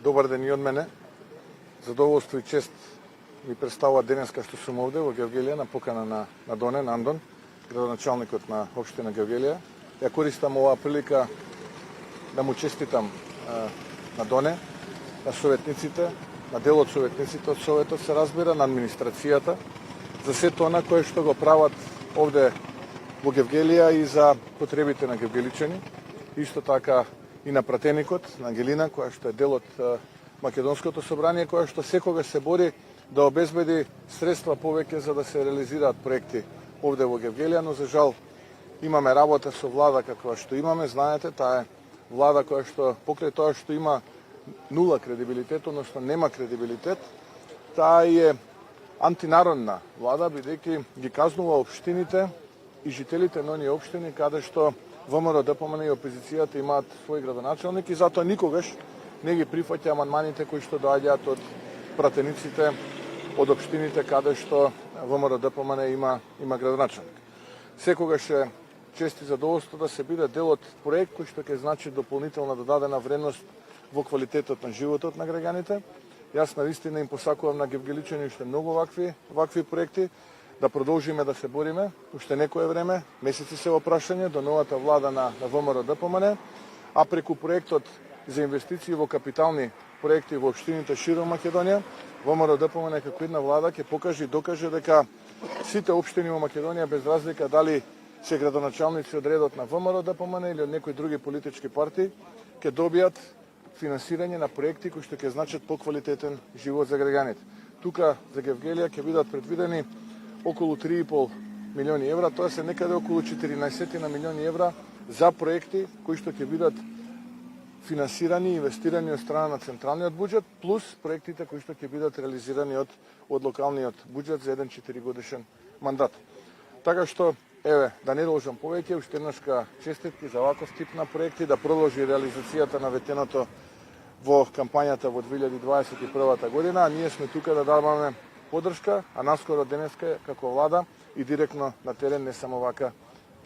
Добар ден и од мене. Задоволство и чест ми представува денеска што сум овде во Гевгелија на покана на Доне Андон, градоначалникот на општина Гевгелија. Ја користам оваа прилика да му честитам на Доне, на советниците, на дел од советниците од Советот се разбира, на администрацијата, за сето она кое што го прават овде во Гевгелија и за потребите на гевгеличани. Исто така и на пратеникот, на Ангелина, која што е дел од Македонското собрание, која што секогаш се бори да обезбеди средства повеќе за да се реализираат проекти овде во Гевгелија, но за жал имаме работа со влада каква што имаме, знаете, таа е влада која што покрај тоа што има нула кредибилитет, односно нема кредибилитет, таа е антинародна влада, бидејќи ги казнува општините и жителите на оние општини каде што ВМРО, ДПМН и опозицијата имаат свој градоначалник и затоа никогаш не ги прифаќа амандманите кои што доаѓаат од пратениците од општините каде што ВМРО, ДПМН има градоначалник. Секогаш е чест и задоволство да се биде дел од проект кој што ќе значи дополнителна додадена вредност во квалитетот на животот на граѓаните. Јас навистина им посакувам на гевгеличани уште многу вакви проекти, да продолжиме да се бориме, уште некое време, месеци се во прашање до новата влада на ВМРО ДПМН, а преку проектот за инвестиции во капитални проекти во општините широм Македонија, ВМРО ДПМН како една влада ќе покаже и докаже дека сите општини во Македонија без разлика дали се градоначалници од редот на ВМРО ДПМН или од некои други политички партии, ќе добијат финансирање на проекти кои што ќе значат поквалитетен живот за граѓаните. Тука за Гевгелија ќе бидат предвидени околу 3,5 милиони евра, тоа се некаде околу 14 милиони евра за проекти кои што ќе бидат финансирани и инвестирани од страна на централниот буџет, плюс проектите кои што ќе бидат реализирани од локалниот буџет за еден 4-годишен мандат. Така што, еве, да не должам повеќе, уште еднашка честитки за ваков тип на проекти, да продолжи реализацијата на ветеното во кампањата во 2021 година, а ние сме тука да даваме подршка, а наскоро денеска како влада и директно на терен, не само вака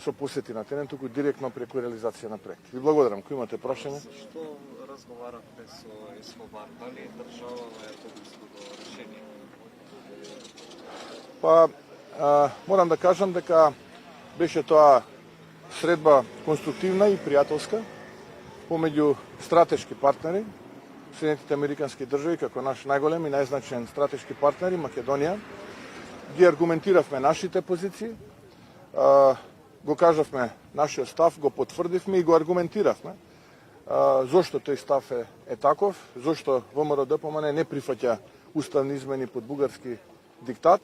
со посети на терен, туку директно преку реализација на проект. Ви благодарам. Кој имате прашање? Што разговаравте со Ескобар? Дали државава е поблиску до решение? Па, морам да кажам дека беше тоа средба конструктивна и пријателска помеѓу стратешки партнери, Соединетите Американски држави како наш најголем и најзначаен стратешки партнери, Македонија. Ги аргументиравме нашите позиции, го кажавме нашиот став, го потврдивме и го аргументиравме. Зошто тој став е таков, зошто ВМРО ДПМН не прифаќа уставни измени под бугарски диктат.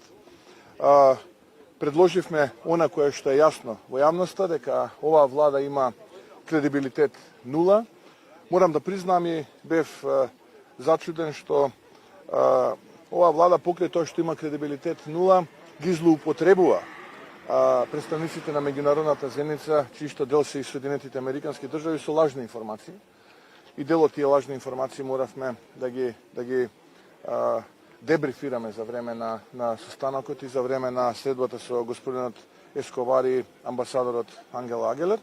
Предложивме она кое што е јасно во јавноста, дека оваа влада има кредибилитет нула. Морам да признам и бев зачуден што оваа влада покрај тоа што има кредибилитет нула, ги злоупотребува представниците на меѓународната заедница, чијто дел се и Соединетите Американски држави, со лажни информации. И дел од тие лажни информации моравме да ги дебрифираме за време на состанокот и за време на следбата со господинот Ескобар и амбасадорот Ангела Агелер.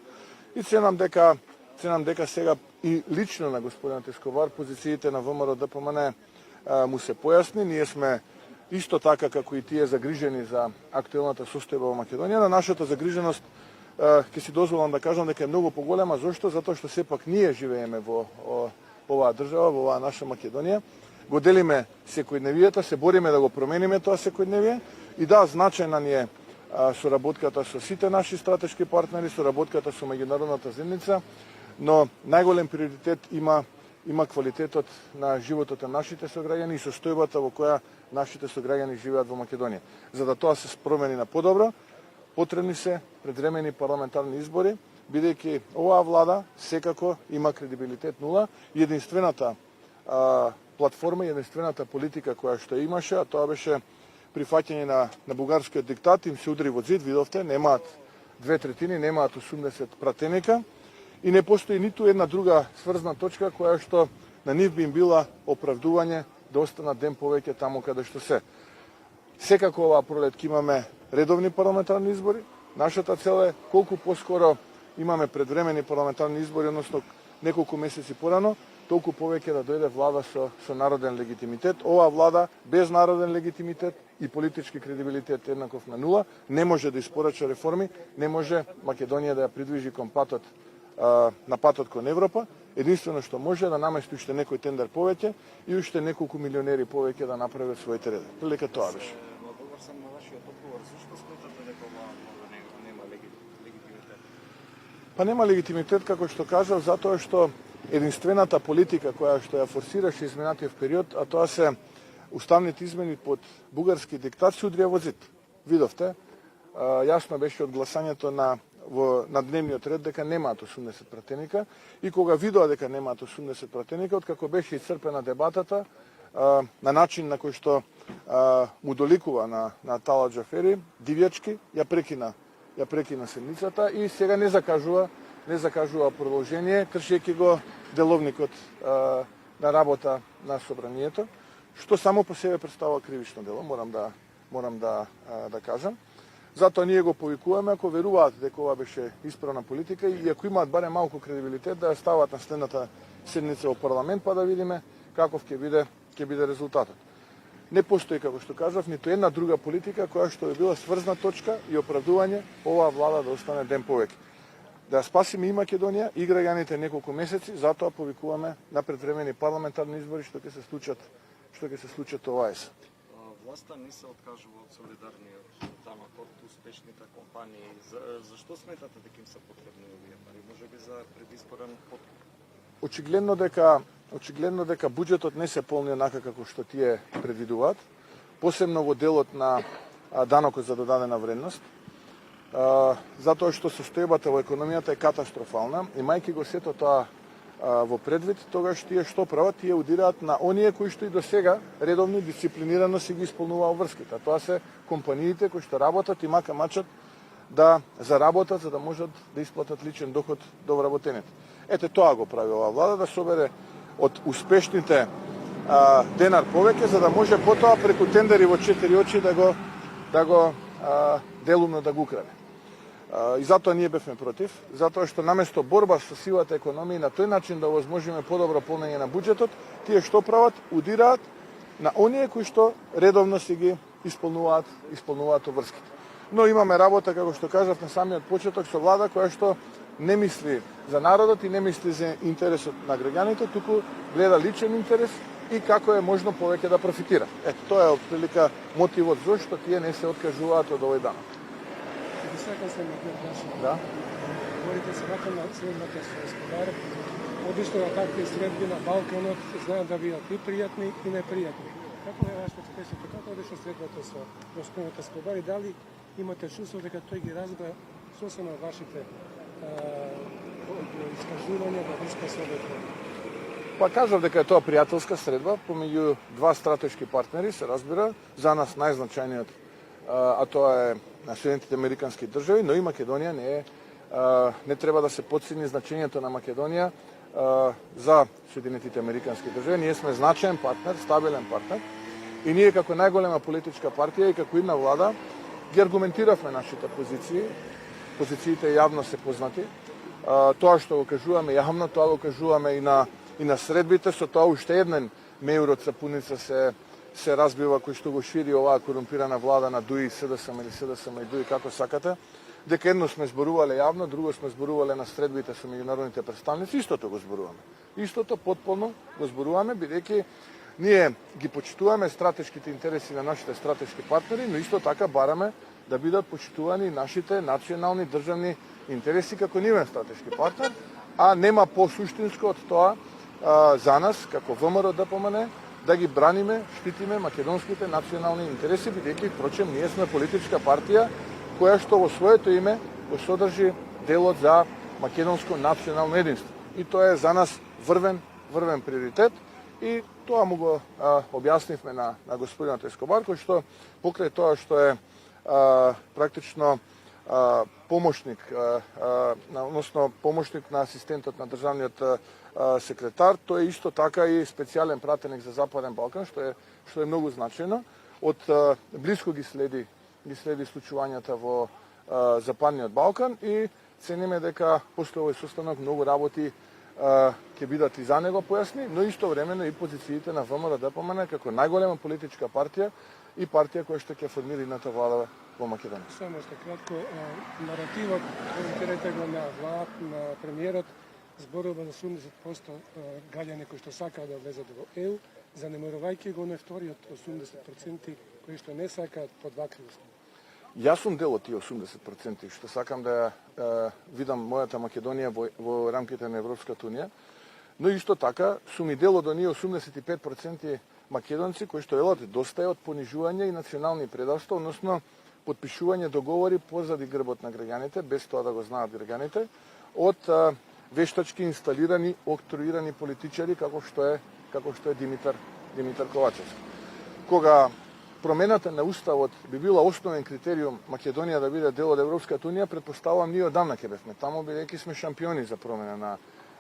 И ценам дека сега и лично на господинот Ескобар позициите на ВМРО ДПМН му се појасни. Ние сме исто така како и тие загрижени за актуелната состојба во Македонија. На нашата загриженост ќе си дозволам да кажам дека е многу поголема. Зошто? Затоа што сепак ние живееме во оваа држава, во оваа наша Македонија. Го делиме секојдневието, се бориме да го промениме тоа секојдневие. И да, значајна ни е соработката со сите наши стратешки партнери, соработката со меѓународната заедница, но најголем приоритет има квалитетот на животот на нашите сограѓани и состојбата во која нашите сограѓани живеат во Македонија. За да тоа се промени на подобро, потребни се предвремени парламентарни избори, бидејќи оваа влада секако има кредибилитет нула и единствената платформа и единствената политика која што имаше, а тоа беше прифаќање на бугарскиот диктат, им се удри во зид, видовте, немаат 2/3, немаат 80 пратеника и не постои ниту една друга сврзна точка која што на нив би им била оправдување да останат ден повеќе таму каде што се. Секако оваа пролет ќе имаме редовни парламентарни избори. Нашата цел е колку поскоро имаме предвремени парламентарни избори, односно неколку месеци порано, толку повеќе да дојде влада со народен легитимитет. Оваа влада без народен легитимитет и политички кредибилитет еднаков на нула не може да испорача реформи, не може Македонија да ја придвижи кон патот на патот кон Европа. Единствено што може да намести уште некој тендер повеќе и уште неколку милионери повеќе да направат своите реда. Прилика тоа беше. Но добар сам на вашиот одговор. Зашто сметате дека оваа влада нема легитимитет? Па нема легитимитет, како што кажав, затоа што единствената политика која што ја форсираше изминатиот период, а тоа се уставните измени под бугарски диктат, се удрија во зид. Видовте, јасно беше од гласањето на дневниот ред дека немаат 80 пратеника и кога видоа дека немаат 80 пратеника, откако беше исцрпена дебатата на начин на кој што му доликува на Талат Џафери, дивјачки, ја прекина седницата и сега не закажува продолжение, кршејќи го деловникот на работа на собранието, што само по себе представува кривично дело, морам да кажам. Затоа ние го повикуваме, ако веруваат дека ова беше исправна политика и ако имаат барем малку кредибилитет, да ја стават на следната седница во парламент, па да видиме каков ќе биде резултатот. Не постои, како што кажав, ниту една друга политика која што е била сврзна точка и оправдување оваа влада да остане ден повеќе. Да ја спасиме и Македонија и граѓаните неколку месеци, затоа повикуваме на предвремени парламентарни избори што ќе се случат оваа есен. Власта не се откажува од солидарниот данок од успешните компании. Зашто сметате дека им се потребни овие пари? Можеби за предизборен потреб? Очигледно дека буџетот не се полни онака како што тие предвидуваат, посебно во делот на данокот за додадена вредност, затоа што состојбата во економијата е катастрофална, имајќи го сето тоа во предвид, тогаш тие што прават, тие удираат на оние кои што и до сега редовно и дисциплинирано си ги исполнуваат врските. Тоа се компаниите кои што работат и мака мачат да заработат за да можат да исплатат личен доход до вработените. Ете тоа го прави оваа влада, да собере од успешните денар повеќе, за да може потоа преку тендери во 4 очи да го делумно да го украде. И затоа ние бевме против, затоа што наместо борба со сивата економија и на тој начин да овозможиме подобро полнење на буџетот, тие што прават, удираат на оние кои што редовно си ги исполнуваат обврските. Но имаме работа, како што кажав на самиот почеток, со влада која што не мисли за народот и не мисли за интересот на граѓаните, туку гледа личен интерес и како е можно повеќе да профитира. Ето, тоа е отприлика мотивот зашто тие не се откажуваат од овој данок. Сакам се Да. Говорите се вака на следната со Ескобар. Обично на такви средби на Балканот знаат да бидат и пријатни и непријатни. Како е вашето впечатление? Како одеше средбата со господинот Ескобар и дали имате чувство дека тој ги разбра сосема вашите искажувања да ви спасобите? Па кажав дека е тоа пријателска средба помеѓу два стратешки партнери, се разбира, за нас најзначајниот, а тоа е на Соединетите Американски држави, но и Македонија не треба да се потцени значењето на Македонија за Соединетите Американски држави. Ние сме значаен партнер, стабилен партнер и ние како најголема политичка партија и како една влада ги аргументиравме нашите позиции. Позициите јавно се познати. Тоа што го кажуваме јавно, тоа го кажуваме и на средбите, со тоа уште еден меур од сапуница се разбива кој што го шири оваа корумпирана влада на ДУИ, СДСМ или СДСМ и ДУИ, како сакате, дека едно сме зборувале јавно, друго сме зборувале на средбите со меѓународните представници, истото го зборуваме. Истото потполно го зборуваме, бидејќи ние ги почитуваме стратешките интереси на нашите стратешки партнери, но исто така бараме да бидат почитувани нашите национални државни интереси како нивен стратешки партнер, а нема посуштинско од тоа за нас, како ВМРО ДПМН, да ги браниме, штитиме македонските национални интереси, бидејќи, впрочем, ние сме политичка партија која што во своето име го содржи делот за македонско национално единство. И тоа е за нас врвен приоритет и тоа му го објаснивме на господинот Ескобар, кој што покрај тоа што е практично помошник, односно помошник на асистентот на државниот секретар, тој е исто така и специјален пратеник за Западен Балкан, што е многу значајно. Од близко ги следи случувањата во Западниот Балкан и цениме дека после овој состанок многу работи ќе бидат и за него појасни, но истовремено и позициите на ВМРО ДПМН како најголема политичка партија и партија која што ќе формира едната влада во Македонија. Само што кратко, наративот, ориентирате го на влад, на премиерот, зборува за 80% гаѓани кои што сакаат да влезат во ЕУ, занемарувајќи го на вториот 80% кои што не сакаат под вакви услови. Јас сум дел од тие 80% што сакам да видам мојата Македонија во рамките на Европската унија, но исто така сум и дел од оние 85% македонци кои што велат доста е од понижување и национални предавства, односно потпишување договори позади грбот на граѓаните, без тоа да го знаат граѓаните, од вештачки инсталирани, октруирани политичари како што е Димитар Ковачевски. Кога промената на уставот би била основен критериум Македонија да биде дел од Европската унија, претпоставувам ние одамна ќе бевме таму, бидејќи сме шампиони за промена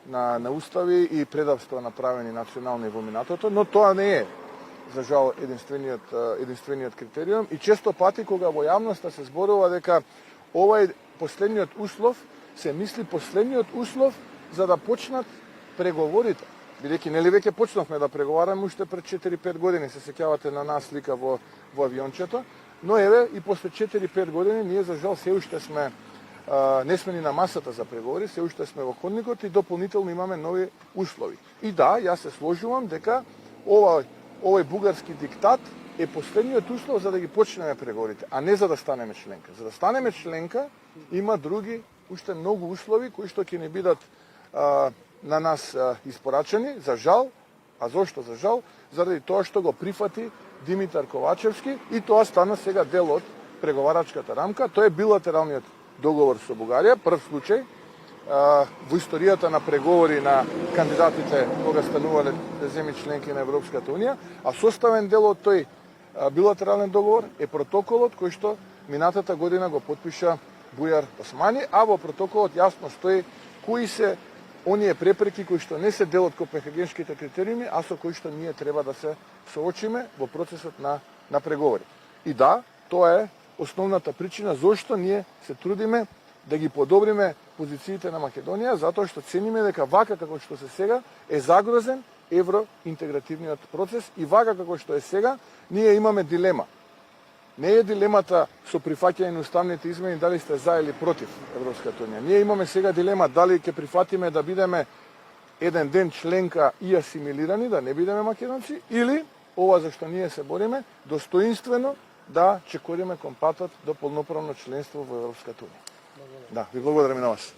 на устави и предавства направени национални во минатото, но тоа не е за жал единствениот критериум и често пати кога во јавноста се зборува дека овај последниот услов се мисли последниот услов за да почнат преговорите. Бидејќи нели веќе почнавме да преговараме уште пред 4-5 години, се сеќавате на нас слика во авиончето, но еве и после 4-5 години ние за жал се уште сме не сме ни на масата за преговори, се уште сме во ходникот и дополнително имаме нови услови. И да, јас се сложувам дека овој бугарски диктат е последниот услов за да ги почнеме преговорите, а не за да станеме членка. За да станеме членка има други уште многу услови кои што ќе ни бидат на нас испорачени, за жал. А зошто за жал? Заради тоа што го прифати Димитар Ковачевски и тоа стана сега дел од преговарачката рамка. Тоа е билатералниот договор со Бугарија, прв случај во историјата на преговори на кандидатите кога станувале земји членки на Европската унија, а составен дел од тој билатерален договор е протоколот кој што минатата година го потпиша Бујар Османи, а во протоколот јасно стои кои се оние препреки кои што не се дел од копенхагенските критериуми, а со кои што ние треба да се соочиме во процесот на преговори. И да, тоа е основната причина зошто ние се трудиме да ги подобриме позициите на Македонија, затоа што цениме дека вака како што се сега е загрозен евроинтегративниот процес и вака како што е сега ние имаме дилема. Не е дилемата со прифаќање на уставните измени дали сте за или против Европската унија. Ние имаме сега дилема дали ќе прифатиме да бидеме еден ден членка и асимилирани, да не бидеме македонци, или ова за што ние се бориме, достоинствено да чекориме кон патот до полноправно членство во Европската унија. Да, ви благодарам и на вас.